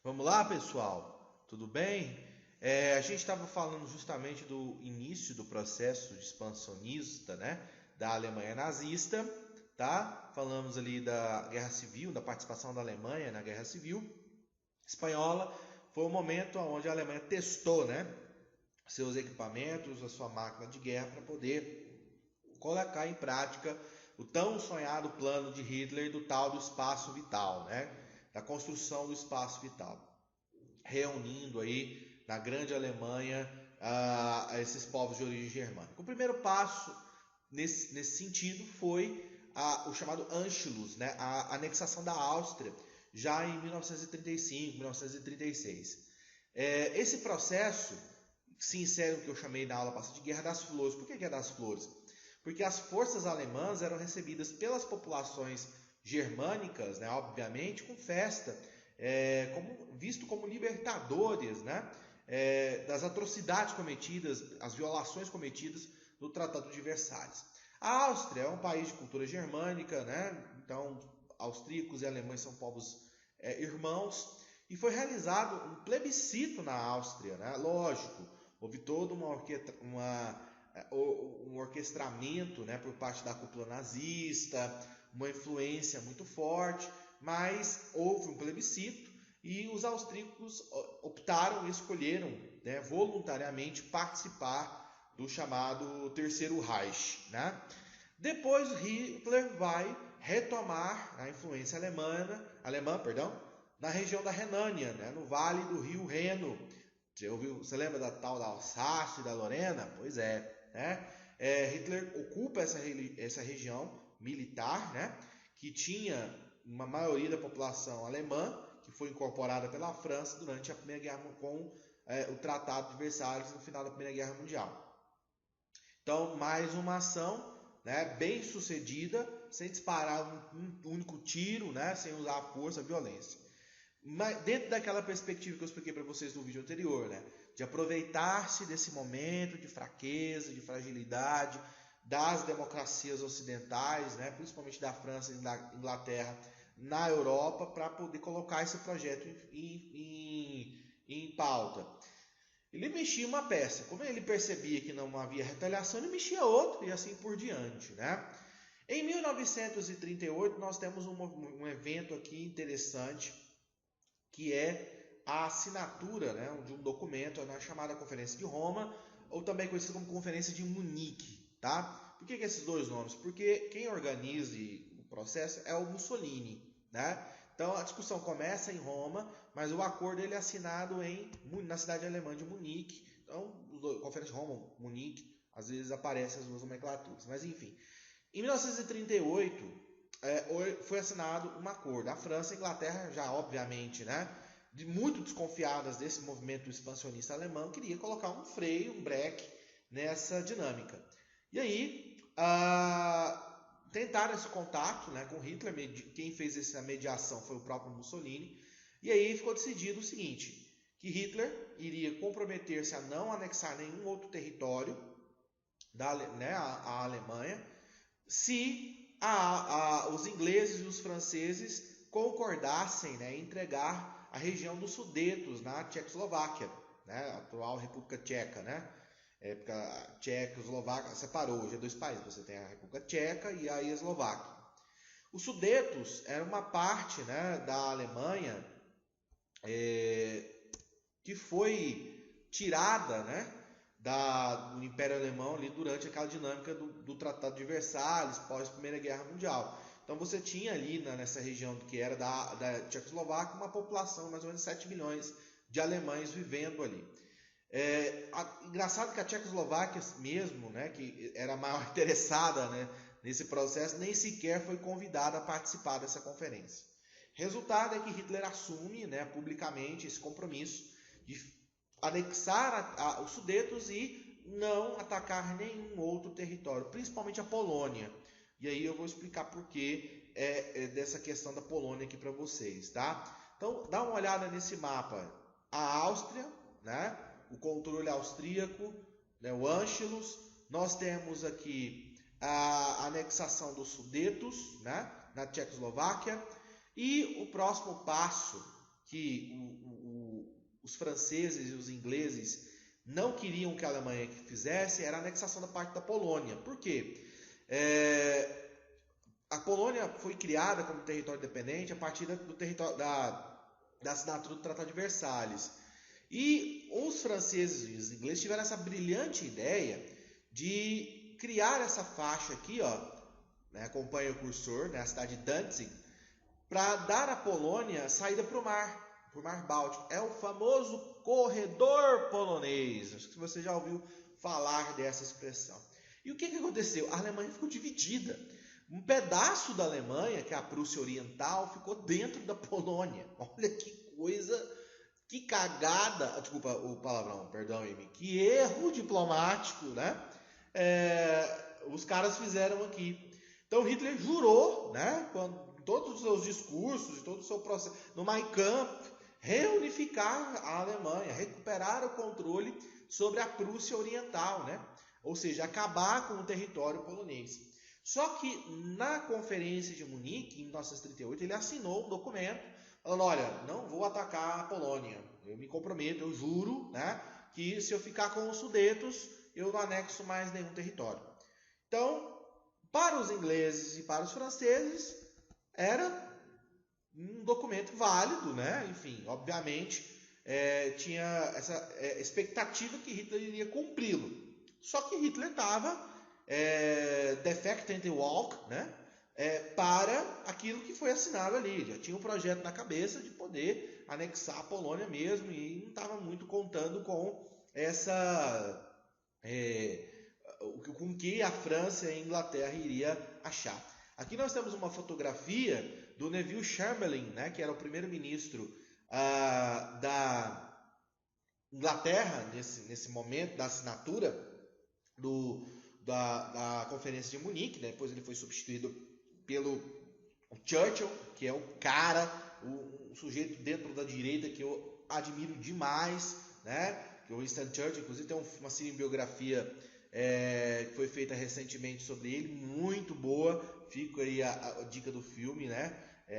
Vamos lá, pessoal? Tudo bem? A gente estava falando justamente do início do processo expansionista, né, da Alemanha nazista, tá? Falamos ali da Guerra Civil, da participação da Alemanha na Guerra Civil Espanhola. Foi o momento onde a Alemanha testou, né, seus equipamentos, a sua máquina de guerra para poder colocar em prática o tão sonhado plano de Hitler do tal do espaço vital, né? Da construção do espaço vital, reunindo aí na grande Alemanha esses povos de origem germânica. O primeiro passo nesse sentido foi o chamado Anschluss, né? A anexação da Áustria, já em 1935, 1936. Esse processo se insere no que eu chamei na aula passada de Guerra das Flores. Por que Guerra das Flores? Porque as forças alemãs eram recebidas pelas populações germânicas, né, obviamente, com festa, visto como libertadores, né, das atrocidades cometidas, as violações cometidas no Tratado de Versalhes. A Áustria é um país de cultura germânica, né, então austríacos e alemães são povos irmãos, e foi realizado um plebiscito na Áustria, né, lógico, houve todo um orquestramento, né, por parte da cúpula nazista, uma influência muito forte, mas houve um plebiscito e os austríacos optaram e escolheram, né, voluntariamente participar do chamado Terceiro Reich, né? Depois Hitler vai retomar a influência alemã, na região da Renânia, né, no vale do rio Reno. Você lembra da tal da Alsácia e da Lorena? Pois é, né? Hitler ocupa essa região militar, né, que tinha uma maioria da população alemã, que foi incorporada pela França durante a Primeira Guerra, com o Tratado de Versalhes no final da Primeira Guerra Mundial. Então, mais uma ação, né, bem sucedida, sem disparar um único tiro, né, sem usar a força, a violência. Mas dentro daquela perspectiva que eu expliquei para vocês no vídeo anterior, né, de aproveitar-se desse momento de fraqueza, de fragilidade das democracias ocidentais, né, principalmente da França e da Inglaterra, na Europa, para poder colocar esse projeto em pauta. Ele mexia uma peça. Como ele percebia que não havia retaliação, ele mexia outra e assim por diante, né? Em 1938, nós temos um evento aqui interessante, que é a assinatura, né, de um documento na chamada Conferência de Roma, ou também conhecida como Conferência de Munique, tá? Por que esses dois nomes? Porque quem organiza o processo é o Mussolini, né? Então a discussão começa em Roma, mas o acordo ele é assinado na cidade alemã de Munique. Então, Conferência de Roma, Munique, às vezes aparecem as duas nomenclaturas, mas enfim. Em 1938, foi assinado um acordo. A França e a Inglaterra, já obviamente, né, muito desconfiadas desse movimento expansionista alemão, queria colocar um freio, um breque nessa dinâmica. E aí, tentaram esse contato, né, com Hitler. Quem fez essa mediação foi o próprio Mussolini. E aí ficou decidido o seguinte, que Hitler iria comprometer-se a não anexar nenhum outro território à Alemanha, se os ingleses e os franceses concordassem, né, em entregar a região dos Sudetos na Tchecoslováquia, né, a atual República Tcheca, né? Porque a Tchecoslováquia separou, hoje é dois países, você tem a República Tcheca e a Eslováquia. Os Sudetos era uma parte, né, da Alemanha que foi tirada, né, do Império Alemão ali durante aquela dinâmica do Tratado de Versalhes, pós Primeira Guerra Mundial. Então você tinha ali nessa região que era da Tchecoslováquia uma população de mais ou menos 7 milhões de alemães vivendo ali. Engraçado que a Tchecoslováquia mesmo, né, que era a maior interessada, né, nesse processo, nem sequer foi convidada a participar dessa conferência. Resultado é que Hitler assume, né, publicamente esse compromisso de anexar os Sudetos e não atacar nenhum outro território, principalmente a Polônia. E aí eu vou explicar por que dessa questão da Polônia aqui para vocês, tá? Então, dá uma olhada nesse mapa. A Áustria, né? O controle austríaco, né? O Anschluss. Nós temos aqui a anexação dos Sudetos, né? Na Tchecoslováquia. E o próximo passo que os franceses e os ingleses não queriam que a Alemanha fizesse era a anexação da parte da Polônia. Por quê? A Polônia foi criada como território independente a partir do território da assinatura do Tratado de Versalhes. E os franceses e os ingleses tiveram essa brilhante ideia de criar essa faixa aqui, ó, né, acompanha o cursor, né, a cidade de Danzig, para dar à Polônia saída para o Mar Báltico. É o famoso corredor polonês. Acho que você já ouviu falar dessa expressão. E o que aconteceu? A Alemanha ficou dividida. Um pedaço da Alemanha, que é a Prússia Oriental, ficou dentro da Polônia. Olha que coisa, que cagada, desculpa o palavrão, perdão, Amy, que erro diplomático, né? Os caras fizeram aqui. Então Hitler jurou, né, com todos os seus discursos, todo o seu processo, no Mein Kampf, reunificar a Alemanha, recuperar o controle sobre a Prússia Oriental, né? Ou seja, acabar com o território polonês. Só que na Conferência de Munique, em 1938, ele assinou um documento falando, olha, não vou atacar a Polônia, eu me comprometo, eu juro, né, que se eu ficar com os Sudetos, eu não anexo mais nenhum território. Então, para os ingleses e para os franceses, era um documento válido, né? Enfim, obviamente, tinha essa expectativa que Hitler iria cumpri-lo. Só que Hitler estava defect and walk, né? Para aquilo que foi assinado ali. Já tinha um projeto na cabeça de poder anexar a Polônia mesmo e não estava muito contando com essa... com que a França e a Inglaterra iria achar. Aqui nós temos uma fotografia do Neville Chamberlain, né, que era o primeiro-ministro da Inglaterra nesse momento da assinatura da Conferência de Munique, né? Depois ele foi substituído pelo Churchill, que é o cara, o sujeito dentro da direita que eu admiro demais, né? Que o Winston Churchill, inclusive tem uma cinebiografia que foi feita recentemente sobre ele, muito boa. Fica aí a dica do filme, né?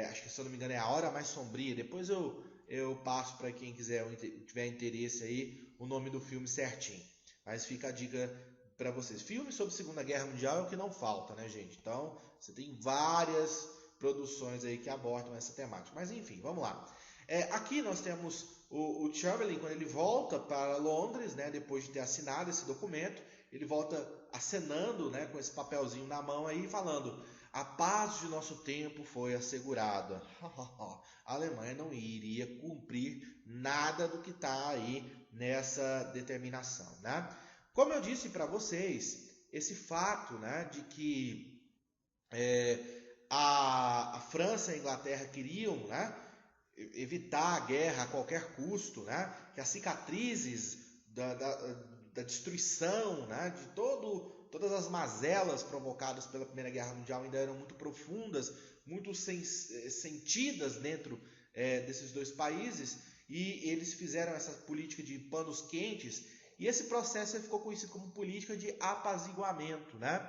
Acho que, se eu não me engano, é A Hora Mais Sombria. Depois eu passo para quem tiver interesse aí o nome do filme certinho. Mas fica a dica para vocês. Filme sobre Segunda Guerra Mundial é o que não falta, né, gente? Então, você tem várias produções aí que abordam essa temática. Mas, enfim, vamos lá. Aqui nós temos o Chamberlain, quando ele volta para Londres, né, depois de ter assinado esse documento, ele volta acenando, né, com esse papelzinho na mão aí, falando: a paz de nosso tempo foi assegurada. A Alemanha não iria cumprir nada do que está aí nessa determinação, né? Como eu disse para vocês, esse fato, né, de que a França e a Inglaterra queriam, né, evitar a guerra a qualquer custo, né, que as cicatrizes da destruição, né, de todas as mazelas provocadas pela Primeira Guerra Mundial ainda eram muito profundas, muito sentidas dentro desses dois países, e eles fizeram essa política de panos quentes, e esse processo ficou conhecido como política de apaziguamento, né?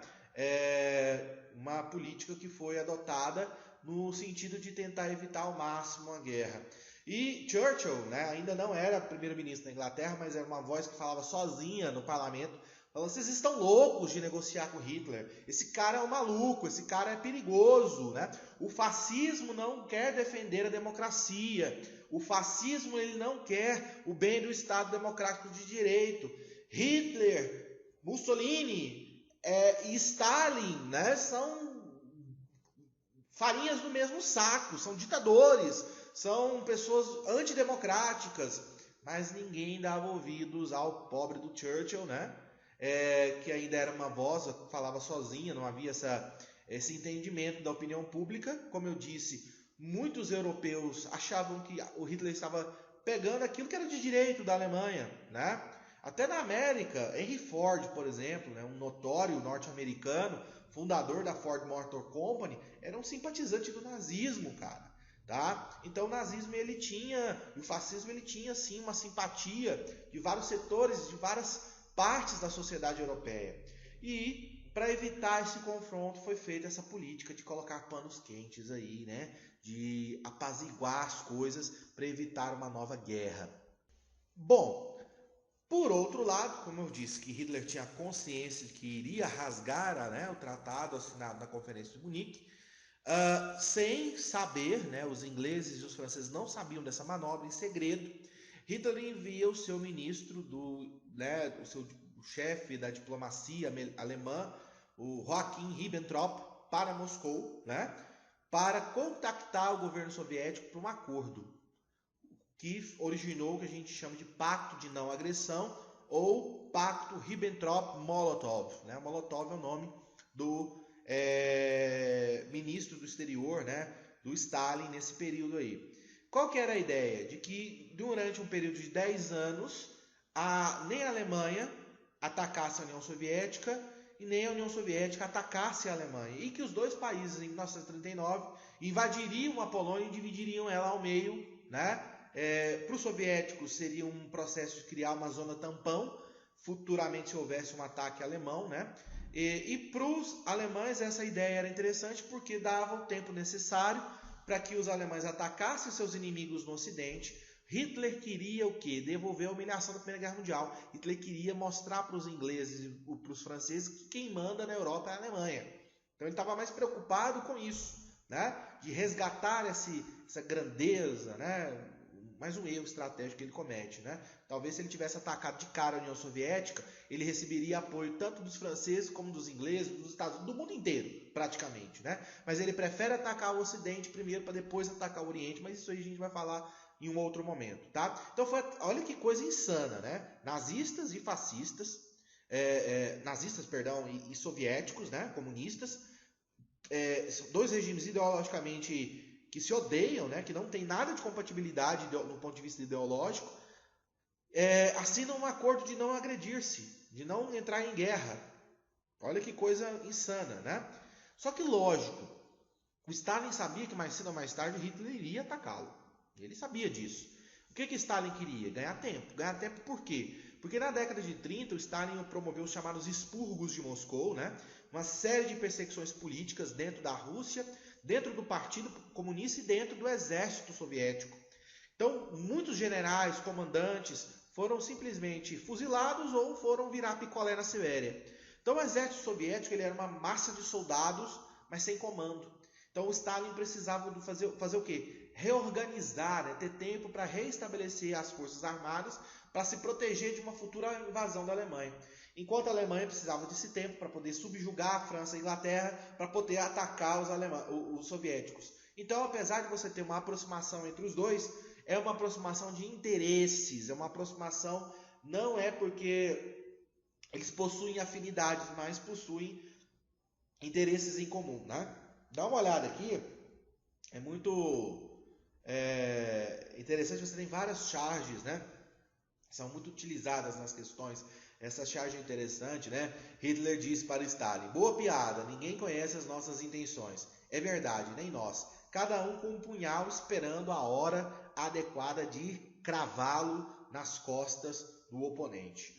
Uma política que foi adotada no sentido de tentar evitar ao máximo a guerra. E Churchill, né, ainda não era primeiro-ministro da Inglaterra, mas era uma voz que falava sozinha no parlamento, falando: vocês estão loucos de negociar com Hitler, esse cara é um maluco, esse cara é perigoso, né? O fascismo não quer defender a democracia, o fascismo ele não quer o bem do Estado Democrático de Direito. Hitler, Mussolini e Stalin, né, são farinhas do mesmo saco, são ditadores, são pessoas antidemocráticas, mas ninguém dava ouvidos ao pobre do Churchill, né? Que ainda era uma voz, falava sozinha, não havia esse entendimento da opinião pública. Como eu disse, muitos europeus achavam que o Hitler estava pegando aquilo que era de direito da Alemanha, né? Até na América, Henry Ford, por exemplo, né, um notório norte-americano, fundador da Ford Motor Company, era um simpatizante do nazismo, cara. Tá? Então o nazismo e o fascismo ele tinha sim uma simpatia de vários setores, de várias partes da sociedade europeia. E para evitar esse confronto foi feita essa política de colocar panos quentes aí, né? de apaziguar as coisas para evitar uma nova guerra. Bom, por outro lado, como eu disse, que Hitler tinha consciência de que iria rasgar o tratado assinado na Conferência de Munique, sem saber, os ingleses e os franceses não sabiam dessa manobra, em segredo, Hitler envia o seu ministro, o chefe da diplomacia alemã, o Joachim Ribbentrop, para Moscou, para contactar o governo soviético para um acordo que originou o que a gente chama de Pacto de Não Agressão ou Pacto Ribbentrop-Molotov. Molotov é o nome do ministro do exterior, do Stalin nesse período aí. Qual que era a ideia? De que durante um período de 10 anos, nem a Alemanha atacasse a União Soviética e nem a União Soviética atacasse a Alemanha. E que os dois países, em 1939, invadiriam a Polônia e dividiriam ela ao meio. Para os soviéticos seria um processo de criar uma zona tampão, futuramente se houvesse um ataque alemão. E para os alemães essa ideia era interessante porque dava o tempo necessário para que os alemães atacassem seus inimigos no Ocidente. Hitler queria o quê? Devolver a humilhação da Primeira Guerra Mundial. Hitler queria mostrar para os ingleses e para os franceses que quem manda na Europa é a Alemanha. Então ele estava mais preocupado com isso, de resgatar essa grandeza, mais um erro estratégico que ele comete. Talvez se ele tivesse atacado de cara a União Soviética, ele receberia apoio tanto dos franceses como dos ingleses, dos Estados Unidos, do mundo inteiro, praticamente. Mas ele prefere atacar o Ocidente primeiro para depois atacar o Oriente, mas isso aí a gente vai falar em um outro momento. Então olha que coisa insana, nazistas e fascistas, e soviéticos, comunistas, dois regimes ideologicamente que se odeiam, que não tem nada de compatibilidade no ponto de vista ideológico, assinam um acordo de não agredir-se, de não entrar em guerra. Olha que coisa insana, Só que, lógico, o Stalin sabia que mais cedo ou mais tarde Hitler iria atacá-lo. Ele sabia disso. O que Stalin queria? Ganhar tempo. Ganhar tempo por quê? Porque na década de 30, o Stalin promoveu os chamados expurgos de Moscou, uma série de perseguições políticas dentro da Rússia, dentro do Partido Comunista e dentro do Exército Soviético. Então, muitos generais, comandantes, foram simplesmente fuzilados ou foram virar picolé na Sibéria. Então, o Exército Soviético ele era uma massa de soldados, mas sem comando. Então, o Stalin precisava fazer o quê? Reorganizar, ter tempo para reestabelecer as forças armadas para se proteger de uma futura invasão da Alemanha. Enquanto a Alemanha precisava desse tempo para poder subjugar a França e a Inglaterra, para poder atacar os soviéticos. Então, apesar de você ter uma aproximação entre os dois, é uma aproximação de interesses, é uma aproximação, não é porque eles possuem afinidades, mas possuem interesses em comum. Dá uma olhada aqui, é muito interessante, você tem várias charges, são muito utilizadas nas questões. Essa charge é interessante, Hitler diz para Stalin: boa piada, ninguém conhece as nossas intenções. É verdade, nem nós. Cada um com um punhal esperando a hora adequada de cravá-lo nas costas do oponente,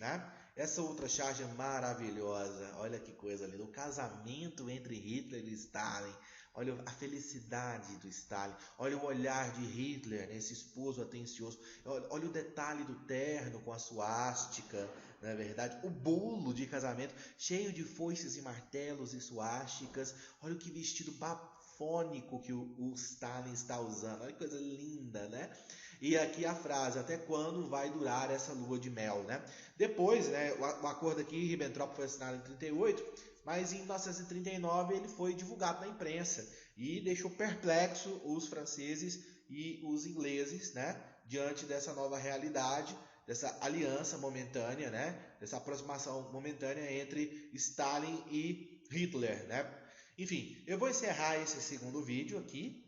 Essa outra charge é maravilhosa. Olha que coisa linda. O casamento entre Hitler e Stalin. Olha a felicidade do Stalin. Olha o olhar de Hitler, esse esposo atencioso. Olha o detalhe do terno com a suástica, não é verdade? O bolo de casamento cheio de foices e martelos e suásticas. Olha que vestido bafônico que o Stalin está usando. Olha que coisa linda, E aqui a frase: até quando vai durar essa lua de mel, Depois, o acordo aqui, Ribbentrop foi assinado em 1938, mas em 1939 ele foi divulgado na imprensa e deixou perplexo os franceses e os ingleses, diante dessa nova realidade, dessa aliança momentânea, dessa aproximação momentânea entre Stalin e Hitler, Enfim, eu vou encerrar esse segundo vídeo aqui,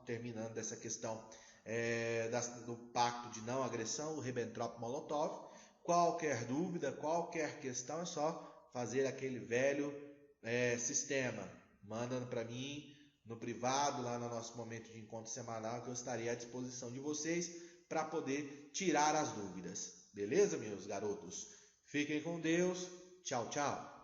terminando dessa questão do pacto de não agressão, o Ribbentrop-Molotov. Qualquer dúvida, qualquer questão, é só fazer aquele velho sistema, mandando para mim no privado, lá no nosso momento de encontro semanal, que eu estarei à disposição de vocês para poder tirar as dúvidas. Beleza, meus garotos? Fiquem com Deus. Tchau, tchau.